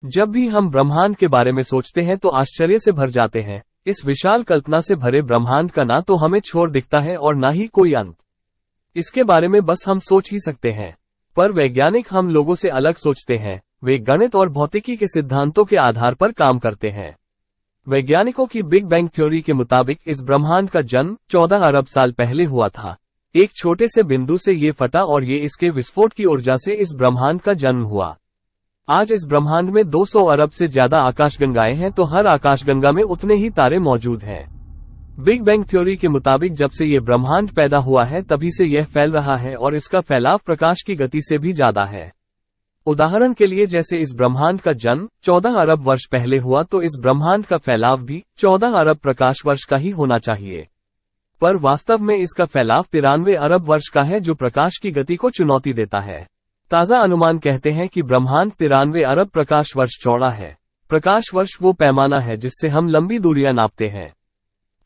जब भी हम ब्रह्मांड के बारे में सोचते हैं तो आश्चर्य से भर जाते हैं। इस विशाल कल्पना से भरे ब्रह्मांड का ना तो हमें छोर दिखता है और ना ही कोई अंत। इसके बारे में बस हम सोच ही सकते हैं। पर वैज्ञानिक हम लोगों से अलग सोचते हैं। वे गणित और भौतिकी के सिद्धांतों के आधार पर काम करते हैं। वैज्ञानिकों की बिग बैंग थ्योरी के मुताबिक इस ब्रह्मांड का जन्म 14 अरब साल पहले हुआ था। एक छोटे से बिंदु से ये फटा और ये इसके विस्फोट की ऊर्जा से इस ब्रह्मांड का जन्म हुआ। आज इस ब्रह्मांड में 200 अरब से ज्यादा आकाशगंगाएं हैं, तो हर आकाशगंगा में उतने ही तारे मौजूद हैं। बिग बैंग थ्योरी के मुताबिक जब से ये ब्रह्मांड पैदा हुआ है तभी से यह फैल रहा है और इसका फैलाव प्रकाश की गति से भी ज्यादा है। उदाहरण के लिए जैसे इस ब्रह्मांड का जन्म 14 अरब वर्ष पहले हुआ तो इस ब्रह्मांड का फैलाव भी 14 अरब प्रकाश वर्ष का ही होना चाहिए। पर वास्तव में इसका फैलाव 93 अरब वर्ष का है, जो प्रकाश की गति को चुनौती देता है। ताजा अनुमान कहते हैं कि ब्रह्मांड 93 अरब प्रकाश वर्ष चौड़ा है। प्रकाश वर्ष वो पैमाना है जिससे हम लंबी दूरियां नापते हैं।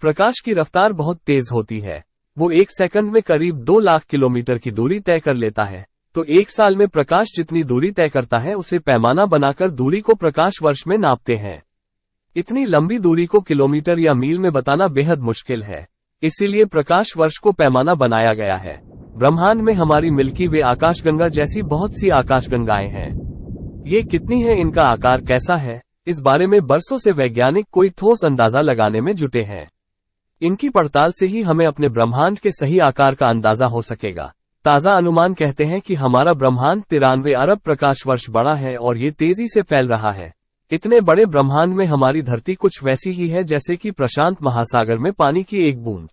प्रकाश की रफ्तार बहुत तेज होती है। वो एक सेकंड में करीब 2 लाख किलोमीटर की दूरी तय कर लेता है। तो एक साल में प्रकाश जितनी दूरी तय करता है उसे पैमाना बनाकर दूरी को प्रकाश वर्ष में नापते हैं। इतनी लंबी दूरी को किलोमीटर या मील में बताना बेहद मुश्किल है, इसीलिए प्रकाश वर्ष को पैमाना बनाया गया है। ब्रह्मांड में हमारी मिल्की वे आकाशगंगा जैसी बहुत सी आकाशगंगाएं हैं। ये कितनी है, इनका आकार कैसा है, इस बारे में बरसों से वैज्ञानिक कोई ठोस अंदाजा लगाने में जुटे हैं। इनकी पड़ताल से ही हमें अपने ब्रह्मांड के सही आकार का अंदाजा हो सकेगा। ताजा अनुमान कहते हैं कि हमारा ब्रह्मांड 93 अरब प्रकाश वर्ष बड़ा है और ये तेजी से फैल रहा है। इतने बड़े ब्रह्मांड में हमारी धरती कुछ वैसी ही है जैसे कि प्रशांत महासागर में पानी की एक बूंद।